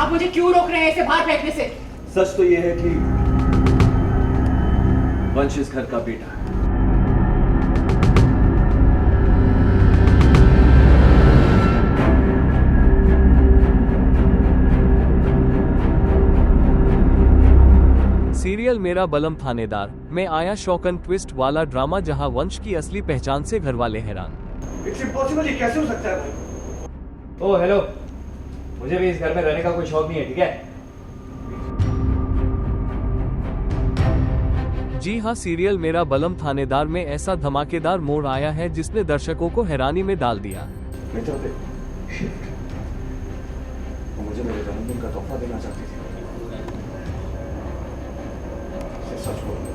आप मुझे क्यों रोक रहे हैं इसे बाहर फेंकने से? सच तो यह है कि वंश इस घर का बेटा है। सीरियल मेरा बलम थानेदार में आया शॉकन ट्विस्ट वाला ड्रामा, जहां वंश की असली पहचान से घरवाले हैरान। इट्स इम्पॉसिबल, ये कैसे हो सकता है भाई? ओह हेलो, मुझे भी इस घर में रहने का कोई शौक नहीं है, ठीक है? जी हाँ, सीरियल मेरा बलम थानेदार में ऐसा धमाकेदार मोड़ आया है जिसने दर्शकों को हैरानी में डाल दिया। मैं चाहते वो मुझे मेरे जन्मदिन का तोहफा देना चाहती थी। सच बोल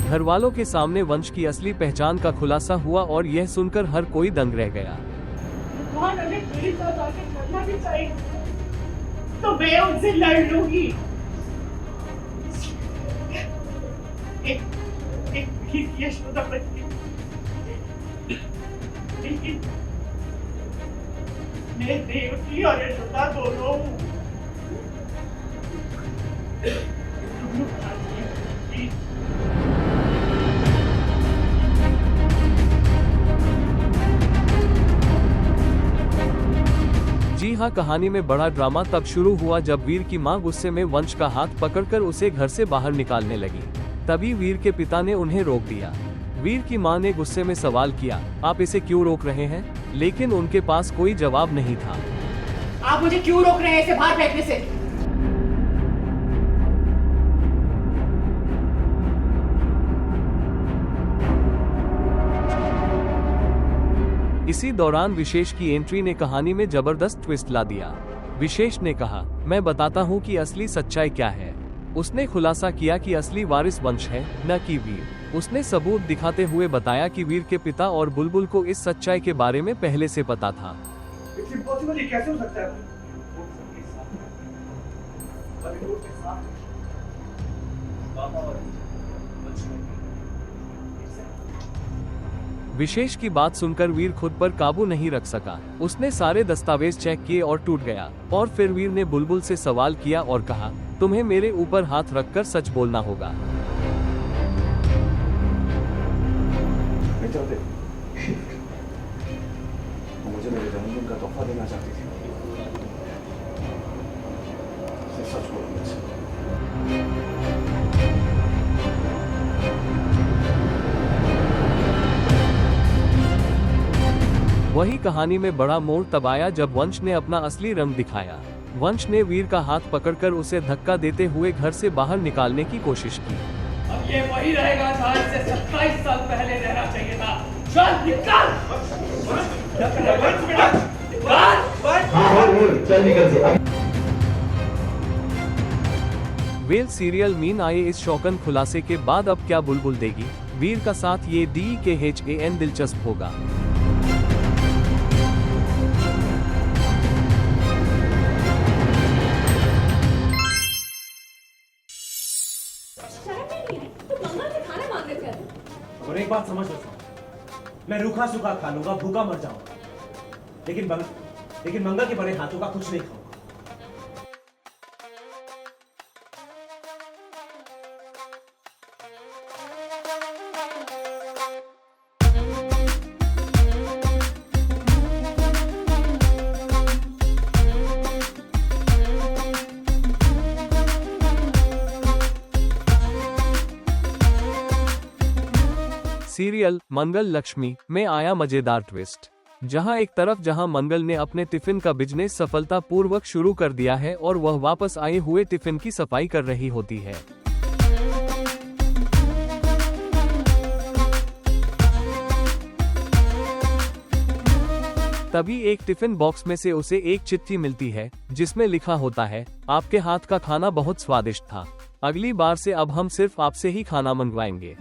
घर वालों के सामने वंश की असली पहचान का खुलासा हुआ और यह सुनकर हर कोई दंग रह गया। मेरे साथ आके करना भी चाहिए तो मैं उनसे लड़ लूंगी। एक यशोदा बच्ची, लेकिन मैं देवकी और यशोदा दोनों हूँ। जी हाँ, कहानी में बड़ा ड्रामा तब शुरू हुआ जब वीर की मां गुस्से में वंश का हाथ पकड़कर उसे घर से बाहर निकालने लगी। तभी वीर के पिता ने उन्हें रोक दिया। वीर की मां ने गुस्से में सवाल किया, आप इसे क्यों रोक रहे हैं? लेकिन उनके पास कोई जवाब नहीं था। आप मुझे क्यों रोक रहे हैं इसे बाहर फेंकने से? इसी दौरान विशेष की एंट्री ने कहानी में जबरदस्त ट्विस्ट ला दिया। विशेष ने कहा, मैं बताता हूँ कि असली सच्चाई क्या है। उसने खुलासा किया कि असली वारिस वंश है, न कि वीर। उसने सबूत दिखाते हुए बताया कि वीर के पिता और बुलबुल को इस सच्चाई के बारे में पहले से पता था। इट्स इम्पॉसिबल, ये कैसे हो सकता है? विशेष की बात सुनकर वीर खुद पर काबू नहीं रख सका। उसने सारे दस्तावेज चेक किए और टूट गया। और फिर वीर ने बुलबुल से सवाल किया और कहा, तुम्हें मेरे ऊपर हाथ रखकर सच बोलना होगा। मैं चाहते वो मुझे मेरे जन्मदिन का तोहफा देना चाहती थी। सच बोल वही कहानी में बड़ा मोड़ तब आया जब वंश ने अपना असली रंग दिखाया। वंश ने वीर का हाथ पकड़कर उसे धक्का देते हुए घर से बाहर निकालने की कोशिश की। अब ये वही रहेगा जहाँ इसे 27 साल पहले रहना चाहिए था। चल निकल! वेल सीरियल मीन आए इस शौकन खुलासे के बाद अब क्या बुलबुल देगी वीर का साथ? ये DKHAN दिलचस्प होगा। और एक बात समझ लो, मैं रूखा सूखा खा लूंगा, भूखा मर जाऊंगा, लेकिन मंगल के बने हाथों का कुछ नहीं खाऊंगा। सीरियल मंगल लक्ष्मी में आया मजेदार ट्विस्ट, जहां एक तरफ मंगल ने अपने टिफिन का बिजनेस सफलतापूर्वक शुरू कर दिया है और वह वापस आए हुए टिफिन की सफाई कर रही होती है। तभी एक टिफिन बॉक्स में से उसे एक चिट्ठी मिलती है जिसमें लिखा होता है, आपके हाथ का खाना बहुत स्वादिष्ट था, अगली बार से अब हम सिर्फ आपसे ही खाना मंगवाएंगे।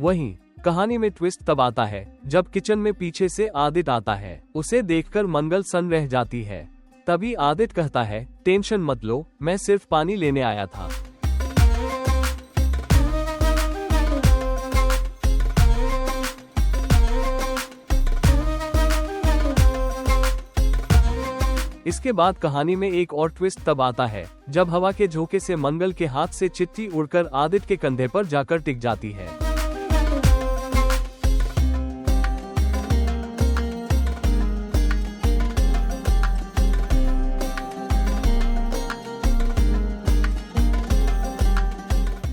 वहीं कहानी में ट्विस्ट तब आता है जब किचन में पीछे से आदित्य आता है। उसे देखकर मंगल सन्न रह जाती है। तभी आदित्य कहता है, टेंशन मत लो, मैं सिर्फ पानी लेने आया था। इसके बाद कहानी में एक और ट्विस्ट तब आता है जब हवा के झोंके से मंगल के हाथ से चिट्ठी उड़कर आदित्य के कंधे पर जाकर टिक जाती है।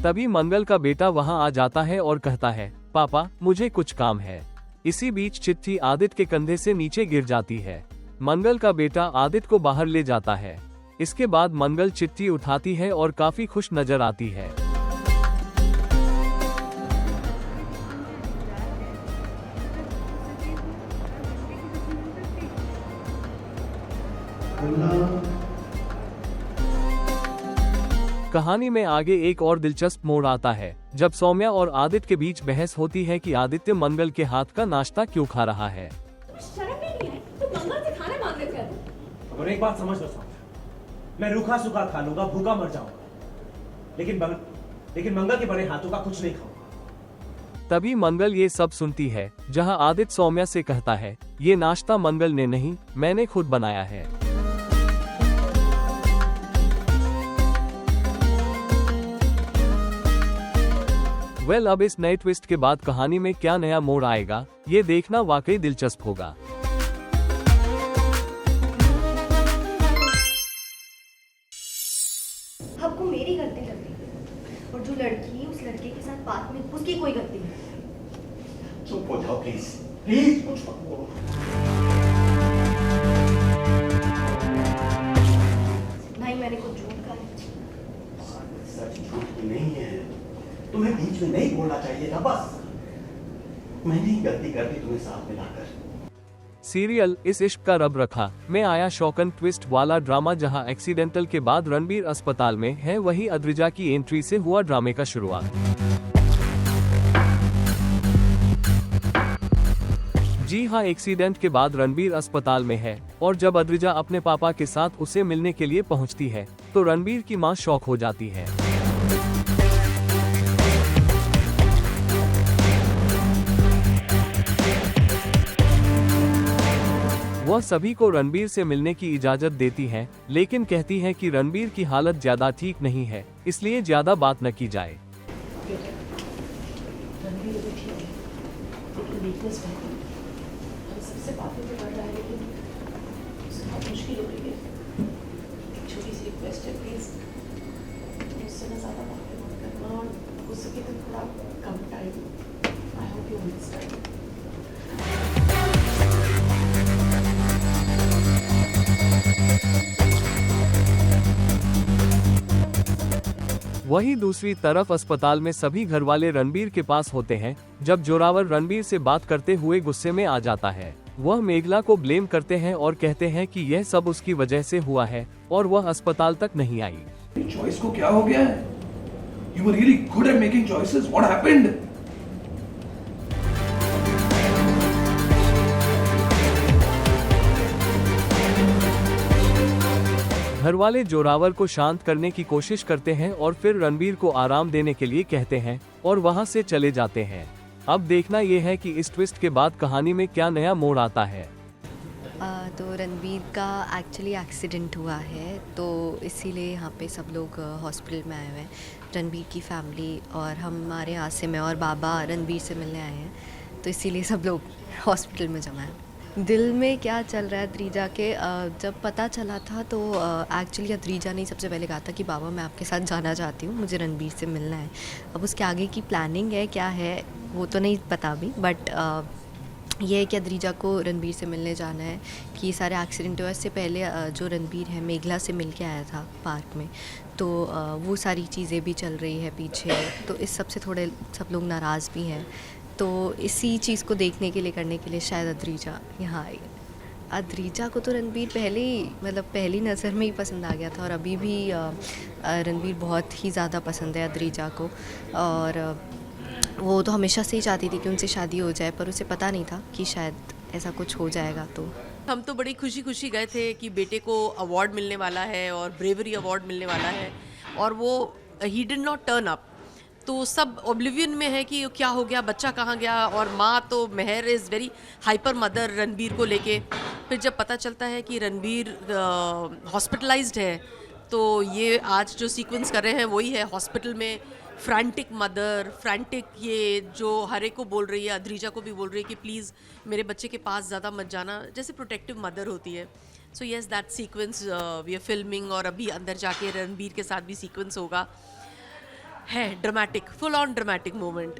तभी मंगल का बेटा वहां आ जाता है और कहता है, पापा मुझे कुछ काम है। इसी बीच चिट्ठी आदित्य के कंधे से नीचे गिर जाती है। मंगल का बेटा आदित्य को बाहर ले जाता है। इसके बाद मंगल चिट्ठी उठाती है और काफी खुश नजर आती है। कहानी में आगे एक और दिलचस्प मोड़ आता है जब सौम्या और आदित्य के बीच बहस होती है कि आदित्य मंगल के हाथ का नाश्ता क्यों खा रहा है। शर्म ही नहीं है, तू मंगल से खाना मांग रहे थे। और एक बात समझ लो सौम्या, मैं रूखा सूखा खा लूंगा, भूखा मर जाऊंगा, लेकिन मंगल के बने हाथों का कुछ नहीं खाऊंगा। तभी मंगल ये सब सुनती है जहां आदित्य सौम्या से कहता है, ये नाश्ता मंगल ने नहीं, मैंने खुद बनाया है। अब इस नए ट्विस्ट के बाद कहानी में क्या नया मोड़ आएगा, ये देखना वाकई दिलचस्प होगा। आपको मेरी गलती लग रही है और जो लड़की उस लड़के के साथ बात में उसकी कोई गलती नहीं। चुप हो जाओ प्लीज, प्लीज कुछ मत बोलो। नहीं, मैंने कुछ झूठ कहा है। सच झूठ नहीं है, तुम्हें बीच में नहीं बोलना चाहिए था, बस मैंने ही गलती कर दी तुम्हें साथ मिलाकर। सीरियल इस इश्क का रब रखा में आया शॉकन ट्विस्ट वाला ड्रामा जहां एक्सीडेंटल के बाद रणबीर अस्पताल में है, वही अद्रिजा की एंट्री से हुआ ड्रामे का शुरुआत। जी हां, एक्सीडेंट के बाद रणबीर अस्पताल में है और जब अद्रिजा अपने पापा के साथ उसे मिलने के लिए पहुंचती है तो रणबीर की मां शॉक हो जाती है। वह सभी को रणबीर से मिलने की इजाजत देती है, लेकिन कहती है कि रणबीर की हालत ज्यादा ठीक नहीं है, इसलिए ज्यादा बात न की जाए। वहीं दूसरी तरफ अस्पताल में सभी घरवाले रणबीर के पास होते हैं जब जोरावर रणबीर से बात करते हुए गुस्से में आ जाता है। वह मेघला को ब्लेम करते हैं और कहते हैं कि यह सब उसकी वजह से हुआ है और वह अस्पताल तक नहीं आई। चॉइस को क्या हो गया है? You were really good at making choices. What happened? घरवाले जोरावर को शांत करने की कोशिश करते हैं और फिर रणबीर को आराम देने के लिए कहते हैं और वहां से चले जाते हैं। अब देखना यह है कि इस ट्विस्ट के बाद कहानी में क्या नया मोड़ आता है। तो रणबीर का एक्चुअली एक्सीडेंट हुआ है, तो इसीलिए यहाँ पे सब लोग हॉस्पिटल में आए हुए हैं। रणबीर की फैमिली और हमारे यहाँ से मैं और बाबा रणबीर से मिलने आए हैं, तो इसीलिए सब लोग हॉस्पिटल में जमा हैं। दिल में क्या चल रहा है अद्रिजा के, जब पता चला था तो एक्चुअली अद्रिजा ने सबसे पहले कहा था कि बाबा मैं आपके साथ जाना चाहती हूँ, मुझे रणबीर से मिलना है। अब उसके आगे की प्लानिंग है क्या है वो तो नहीं पता अभी, बट ये है कि अद्रिजा को रणबीर से मिलने जाना है। कि ये सारे एक्सीडेंट हुए इससे पहले जो रणबीर है मेघला से मिल के आया था पार्क में, तो वो सारी चीज़ें भी चल रही है पीछे, तो इस सब से थोड़े सब लोग नाराज़ भी हैं। तो इसी चीज़ को देखने के लिए करने के लिए शायद अद्रिजा यहाँ आई। अद्रिजा को तो रणबीर पहले ही पहली नज़र में ही पसंद आ गया था और अभी भी रणबीर बहुत ही ज़्यादा पसंद है अद्रिजा को, और वो तो हमेशा से ही चाहती थी कि उनसे शादी हो जाए, पर उसे पता नहीं था कि शायद ऐसा कुछ हो जाएगा। तो हम तो बड़ी खुशी खुशी गए थे कि बेटे को अवार्ड मिलने वाला है और ब्रेवरी अवार्ड मिलने वाला है, और वो he did not turn up. तो सब ओब्लिवियन में है कि क्या हो गया, बच्चा कहाँ गया। और माँ तो Meher is very hyper mother Ranbir को लेके। फिर जब पता चलता है कि रणबीर हॉस्पिटलाइज्ड है, तो ये आज जो सीक्वेंस कर रहे हैं वही है, हॉस्पिटल में फ्रैंटिक मदर, फ्रैंटिक ये जो हरे को बोल रही है, अद्रिजा को भी बोल रही है कि प्लीज़ मेरे बच्चे के पास ज़्यादा मत जाना, जैसे प्रोटेक्टिव मदर होती है। So yes, that sequence we are filming, और अभी अंदर जाके रणबीर के साथ भी सीक्वेंस होगा। है dramatic, full on dramatic moment.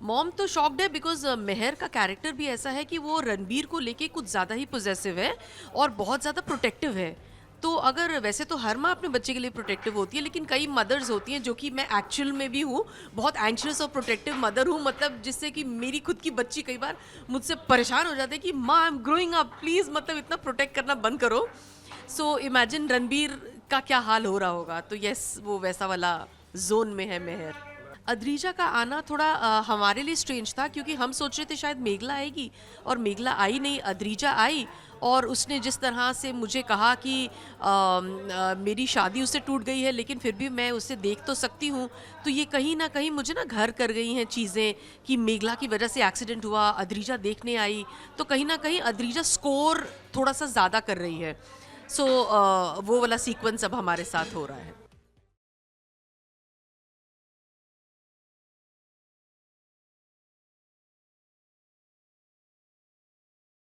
Mom तो शॉक्ड है बिकॉज मेहर का कैरेक्टर भी ऐसा है कि वो रणबीर को लेके कुछ ज़्यादा ही पोजेसिव है और बहुत ज़्यादा प्रोटेक्टिव है। तो अगर वैसे तो हर माँ अपने बच्चे के लिए प्रोटेक्टिव होती है, लेकिन कई मदर्स होती हैं, जो कि मैं एक्चुअल में भी हूँ, बहुत एंशियस और प्रोटेक्टिव मदर हूँ। मतलब जिससे कि मेरी खुद की बच्ची कई बार मुझसे परेशान हो जाती है कि माँ I am growing up, please मतलब इतना प्रोटेक्ट करना बंद करो। सो इमेजिन रणबीर का क्या हाल हो रहा होगा। तो यस, वो वैसा वाला जोन में है मेहर। अद्रिजा का आना थोड़ा हमारे लिए स्ट्रेंज था, क्योंकि हम सोच रहे थे शायद मेघला आएगी, और मेघला आई नहीं, अद्रिजा आई। और उसने जिस तरह से मुझे कहा कि मेरी शादी उससे टूट गई है, लेकिन फिर भी मैं उसे देख तो सकती हूँ, तो ये कहीं ना कहीं मुझे ना घर कर गई हैं चीज़ें कि मेघला की वजह से एक्सीडेंट हुआ, अद्रिजा देखने आई, तो कहीं ना कहीं अद्रिजा स्कोर थोड़ा सा ज़्यादा कर रही है। सो वो वाला सीक्वेंस अब हमारे साथ हो रहा है।